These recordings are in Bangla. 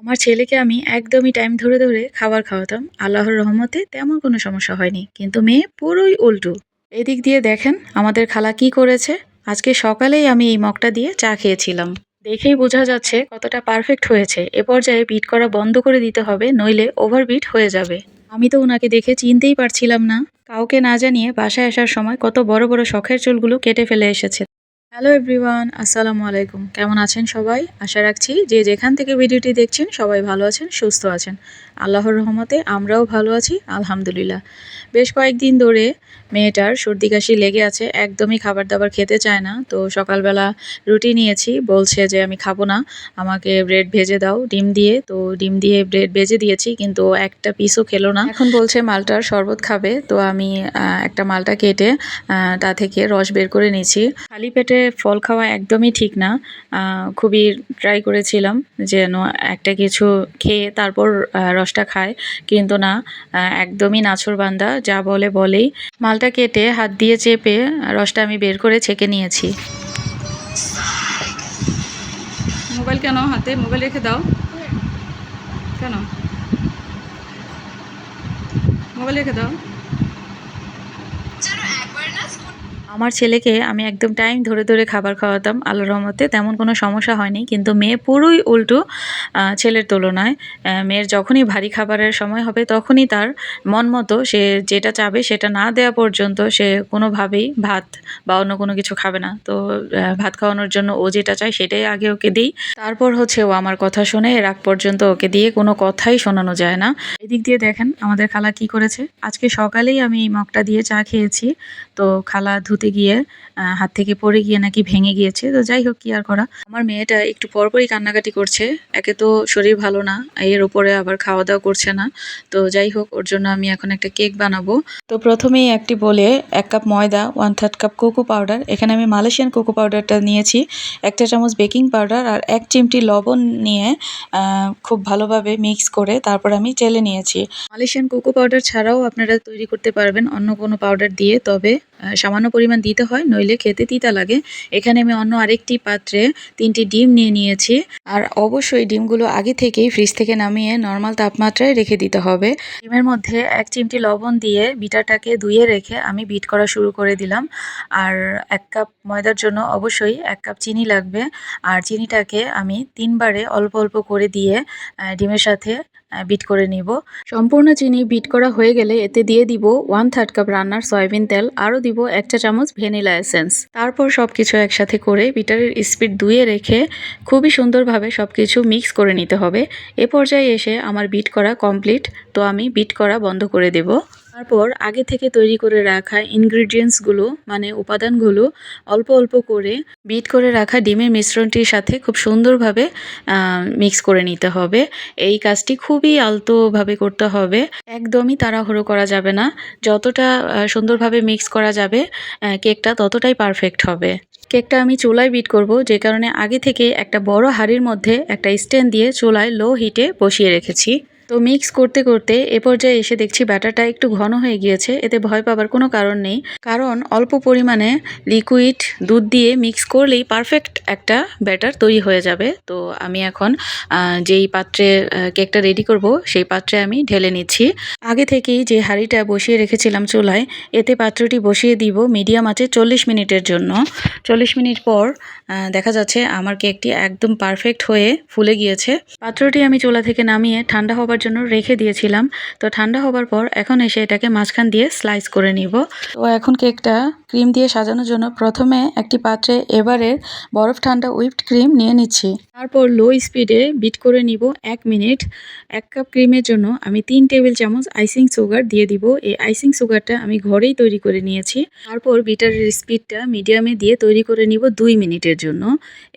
আমার ছেলেকে আমি একদমই টাইম ধরে ধরে খাবার খাওয়াতাম। আল্লাহর রহমতে তেমন কোনো সমস্যা হয়নি। কিন্তু মেয়ে পুরোই উল্টো। এদিক দিয়ে দেখেন আমাদের খালা কি করেছে। আজকে সকালেই আমি এই মগটা দিয়ে চা খেয়েছিলাম। দেখেই বোঝা যাচ্ছে কতটা পারফেক্ট হয়েছে। এ পর্যায়ে বিট করা বন্ধ করে দিতে হবে, নইলে ওভারবিট হয়ে যাবে। আমি তো উনাকে দেখে চিনতেই পারছিলাম না। কাউকে না জানিয়ে বাসায় আসার সময় কত বড় বড় শখের চুলগুলো কেটে ফেলে এসেছে। হ্যালো এভরিওয়ান, আসসালামু আলাইকুম। কেমন আছেন সবাই? আশা রাখছি যে যেখান থেকে ভিডিওটি দেখছেন সবাই ভালো আছেন, সুস্থ আছেন। আল্লাহর রহমতে আমরাও ভালো আছি, আলহামদুলিল্লাহ। বেশ কয়েকদিন ধরে মেয়েটার সর্দি কাশি লেগে আছে, একদমই খাবার দাবার খেতে চায় না। তো সকালবেলা রুটি নিয়েছি, বলছে যে আমি খাবো না, আমাকে ব্রেড ভেজে দাও ডিম দিয়ে। তো ডিম দিয়ে ব্রেড ভেজে দিয়েছি, কিন্তু ও একটা পিসও খেলো না। এখন বলছে মালটার শরবত খাবে। তো আমি একটা মালটা কেটে তা থেকে রস বের করে নিয়েছি। খালি পেটে ফল খাওয়া একদমই ঠিক না। খুবই ট্রাই করেছিলাম যেন একটা কিছু খেয়ে তারপর রসটা খায়, কিন্তু না, একদমই নাছোড়বান্দা, যা বলে বলেই। মালটা কেটে হাত দিয়ে চেপে রসটা আমি বের করে ছেঁকে নিয়েছি। মোবাইল কেন হাতে? মোবাইল রেখে দাও। কেন মোবাইল রেখে দাও? আমার ছেলেকে আমি একদম টাইম ধরে ধরে খাবার খাওয়াতাম, আল্লাহর রহমতে তেমন কোনো সমস্যা হয়নি। কিন্তু মেয়ে পুরোই উল্টো ছেলের তুলনায়। মেয়ের যখনই ভারী খাবারের সময় হবে তখনই তার মন মতো সে যেটা চাবে সেটা না দেওয়া পর্যন্ত সে কোনোভাবেই ভাত বা অন্য কোনো কিছু খাবে না। তো ভাত খাওয়ানোর জন্য ও যেটা চায় সেটাই আগে ওকে দিই, তারপর হচ্ছে ও আমার কথা শুনে। এর আগ পর্যন্ত ওকে দিয়ে কোনো কথাই শোনানো যায় না। এদিক দিয়ে দেখেন আমাদের খালা কি করেছে। আজকে সকালেই আমি এই মগটা দিয়ে চা খেয়েছি। তো খালা ধুতে গিয়ে হাত থেকে পড়ে গিয়ে নাকি ভেঙে গিয়েছে। তো যাই হোক, কি আর করা। আমার মেয়েটা একটু পরপরই কান্নাকাটি করছে। একে তো শরীর ভালো না, এর উপরে আবার খাওয়া দাওয়া করছে না। তো যাই হোক, ওর জন্য আমি এখন একটা কেক বানাবো। তো প্রথমেই একটি বলে 1 কাপ ময়দা, 1/3 কাপ কোকো পাউডার, এখানে আমি মালয়েশিয়ান কোকো পাউডারটা নিয়েছি, 1 চা চামচ বেকিং পাউডার আর 1 চিমটি লবণ নিয়ে খুব ভালোভাবে মিক্স করে তারপর আমি চেলে নিয়েছি। মালয়েশিয়ান কোকো পাউডার ছাড়াও আপনারা তৈরি করতে পারবেন অন্য কোনো পাউডার দিয়ে, তবে সামান্য পরিমাণ দিতে হয়, নইলে খেতে তিতা লাগে। এখানে আমি অন্য আরেকটি পাত্রে 3টি ডিম নিয়ে নিয়েছি। আর অবশ্যই ডিমগুলো আগে থেকেই ফ্রিজ থেকে নামিয়ে নর্মাল তাপমাত্রায় রেখে দিতে হবে। ডিমের মধ্যে 1 চিমটি লবণ দিয়ে বিটারটাকে ধুয়ে রেখে আমি বিট করা শুরু করে দিলাম। আর 1 কাপ ময়দার জন্য অবশ্যই 1 কাপ চিনি লাগবে। আর চিনিটাকে আমি 3 বারে অল্প অল্প করে দিয়ে ডিমের সাথে বিট করে নিব। সম্পূর্ণ চিনি বিট করা হয়ে গেলে এতে দিয়ে দিব 1/3 কাপ রান্নার সয়াবিন তেল, আরও দিব 1 চা চামচ ভ্যানিলা এসেন্স। তারপর সবকিছু একসাথে করে বিটারের স্পিড 2 এ রেখে খুবই সুন্দরভাবে সবকিছু মিক্স করে নিতে হবে। এ পর্যায়ে এসে আমার বিট করা কমপ্লিট। তো আমি বিট করা বন্ধ করে দেব। তারপর আগে থেকে তৈরি করে রাখা ইনগ্রিডিয়েন্টসগুলো মানে উপাদানগুলো অল্প অল্প করে বিট করে রাখা ডিমের মিশ্রণটির সাথে খুব সুন্দরভাবে মিক্স করে নিতে হবে। এই কাজটি খুবই আলতোভাবে করতে হবে, একদমই তাড়াহুড়ো করা যাবে না। যতটা সুন্দরভাবে মিক্স করা যাবে কেকটা ততটাই পারফেক্ট হবে। কেকটা আমি চুলায় বিট করব, যে কারণে আগে থেকে একটা বড় হাঁড়ির মধ্যে একটা স্ট্যান্ড দিয়ে চুলায় লো হিটে বসিয়ে রেখেছি। তো মিক্স করতে করতে এ পর্যায়ে এসে দেখছি ব্যাটারটা একটু ঘন হয়ে গিয়েছে। এতে ভয় পাবার কোনো কারণ নেই, কারণ অল্প পরিমাণে লিকুইড দুধ দিয়ে মিক্স করলেই পারফেক্ট একটা ব্যাটার তৈরি হয়ে যাবে। তো আমি এখন যেই পাত্রে কেকটা রেডি করব সেই পাত্রে আমি ঢেলে নিচ্ছি। আগে থেকেই যে হাঁড়িটা বসিয়ে রেখেছিলাম চুলায়, এতে পাত্রটি বসিয়ে দিব মিডিয়াম আঁচে 40 মিনিটের জন্য। 40 মিনিট পর দেখা যাচ্ছে আমার কেকটি একদম পারফেক্ট হয়ে ফুলে গিয়েছে। পাত্রটি আমি চুলা থেকে নামিয়ে ঠান্ডা হবার জন্য রেখে দিয়েছিলাম। তো ঠান্ডা হবার পর এখন এসে এটাকে মাঝখান দিয়ে স্লাইস করে নিব। তো এখন কেকটা ক্রিম দিয়ে সাজানোর জন্য প্রথমে একটি পাত্রে এবারের বরফ ঠান্ডা হুইপড ক্রিম নিয়ে নিচ্ছি। তারপর লো স্পিডে বিট করে নিব 1 মিনিট। 1 কাপ ক্রিমের জন্য আমি 3 টেবিল চামচ আইসিং সুগার দিয়ে দিব। এই আইসিং সুগারটা আমি ঘরেই তৈরি করে নিয়েছি। তারপর বিটারের স্পিডটা মিডিয়ামে দিয়ে তৈরি করে নিব 2 মিনিটের জন্য।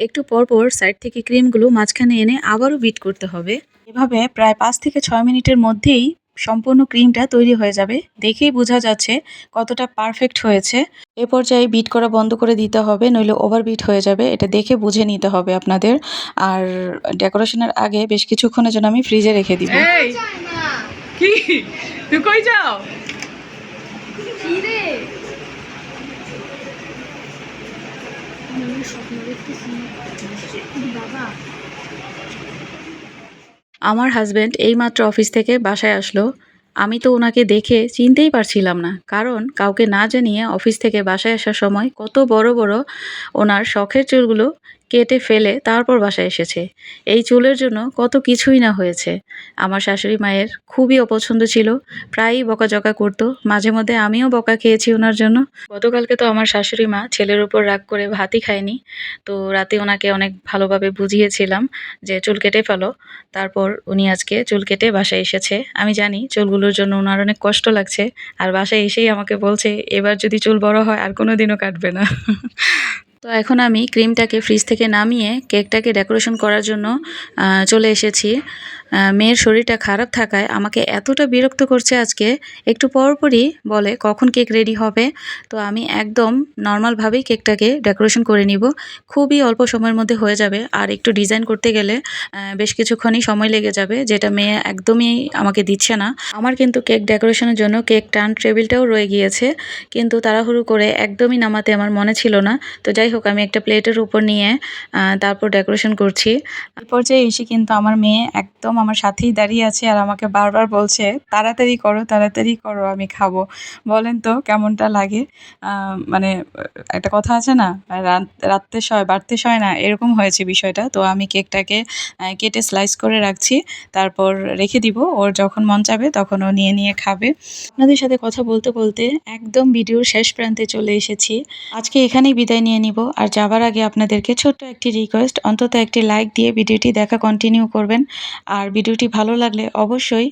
একটু পরপর সাইড থেকে ক্রিমগুলো মাঝখানে এনে আবারও বিট করতে হবে। এভাবে প্রায় 5 থেকে 6 মিনিটের মধ্যেই সম্পূর্ণ ক্রিমটা তৈরি হয়ে যাবে। দেখেই বোঝা যাচ্ছে কতটা পারফেক্ট হয়েছে। এ পর্যায়ে বিট করা বন্ধ করে দিতে হবে, নইলে ওভারবিট হয়ে যাবে। এটা দেখে বুঝে নিতে হবে আপনাদের। আর ডেকোরেশনের আগে বেশ কিছুক্ষণের জন্য আমি ফ্রিজে রেখে দিব। কি তুই কই যাও? আমার হাজব্যান্ড এইমাত্র অফিস থেকে বাসায় আসলো। আমি তো ওনাকে দেখে চিনতেই পারছিলাম না। কারণ কাউকে না জানিয়ে অফিস থেকে বাসায় আসার সময় কত বড়, বড় ওনার শখের চুলগুলো কেটে ফেলে তারপর বাসায় এসেছে। এই চুলের জন্য কত কিছুই না হয়েছে। আমার শাশুড়ি মায়ের খুবই অপছন্দ ছিল। প্রায়ই বকাঝকা করত। মাঝে মধ্যে আমিও বকা খেয়েছি ওনার জন্য। গতকালকে তো আমার শাশুড়ি মা ছেলের উপর রাগ করে ভাতই খায়নি। তো রাতে ওনাকে অনেক ভালোভাবে বুঝিয়েছিলাম যে চুল কেটে ফেলো। তারপর উনি আজকে চুল কেটে বাসায় এসেছে। আমি জানি চুলগুলোর জন্য উনার অনেক কষ্ট লাগছে। আর বাসায় এসেই আমাকে বলছে, "এবার যদি চুল বড় হয় আর কোনোদিনও কাটবে না।" তো এখন আমি ক্রিমটাকে ফ্রিজ থেকে নামিয়ে কেকটাকে ডেকোরেশন করার জন্য চলে এসেছি। মেয়ের শরীরটা খারাপ থাকায় আমাকে এতটা বিরক্ত করছে আজকে, একটু পরপরই বলে কখন কেক রেডি হবে। তো আমি একদম নরমালভাবেই কেকটাকে ডেকোরেশন করে নিব। খুবই অল্প সময়ের মধ্যে হয়ে যাবে। আর একটু ডিজাইন করতে গেলে বেশ কিছুক্ষণই সময় লেগে যাবে, যেটা মেয়ে একদমই আমাকে দিচ্ছে না। আমার কিন্তু কেক ডেকোরেশনের জন্য কেক টার্ন টেবিলটাও রয়ে গিয়েছে। কিন্তু তাড়াহুড়ো করে একদমই নামাতে আমার মনে ছিল না। তো যাই হোক, আমি একটা প্লেটের উপর নিয়ে তারপর ডেকোরেশন করছি। এই পর্যায়ে এসে কিন্তু আমার মেয়ে একদম আমার সাথেই দাঁড়িয়ে আছে আর আমাকে বারবার বলছে, তাড়াতাড়ি করো, আমি খাবো। বলেন তো কেমনটা লাগে? মানে একটা কথা আছে না, রাত্রে সয় বাড়তে সয় না, এরকম হয়েছে বিষয়টা। তো আমি কেকটাকে কেটে স্লাইস করে রাখছি। তারপর রেখে দিব। ওর যখন মন চাবে তখন ও নিয়ে, নিয়ে খাবে। আপনাদের সাথে কথা বলতে, বলতে একদম ভিডিওর শেষ প্রান্তে চলে এসেছি। আজকে এখানেই বিদায় নিয়ে নিব। আর যাবার আগে আপনাদেরকে ছোট্ট একটি রিকোয়েস্ট, অন্তত একটি লাইক দিয়ে ভিডিওটি দেখা কন্টিনিউ করবেন। আর ভিডিওটি ভালো লাগলে অবশ্যই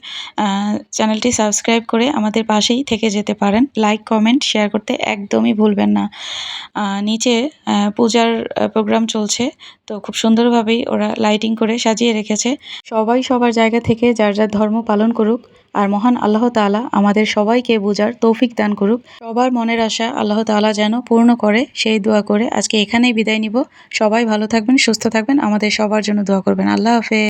চ্যানেলটি সাবস্ক্রাইব করে আমাদের পাশেই থেকে যেতে পারেন। লাইক, কমেন্ট, শেয়ার করতে একদমই ভুলবেন না। নিচে পূজার প্রোগ্রাম চলছে। তো খুব সুন্দরভাবেই ওরা লাইটিং করে সাজিয়ে রেখেছে। সবাই সবার জায়গা থেকে যার, যার ধর্ম পালন করুক। আর মহান আল্লাহ তাআলা আমাদের সবাইকে বোঝার তৌফিক দান করুক। সবার মনের আশা আল্লাহ তাআলা যেন পূর্ণ করে, সেই দোয়া করে আজকে এখানেই বিদায় নিব। সবাই ভালো থাকবেন, সুস্থ থাকবেন, আমাদের সবার জন্য দোয়া করবেন। আল্লাহ হাফেজ।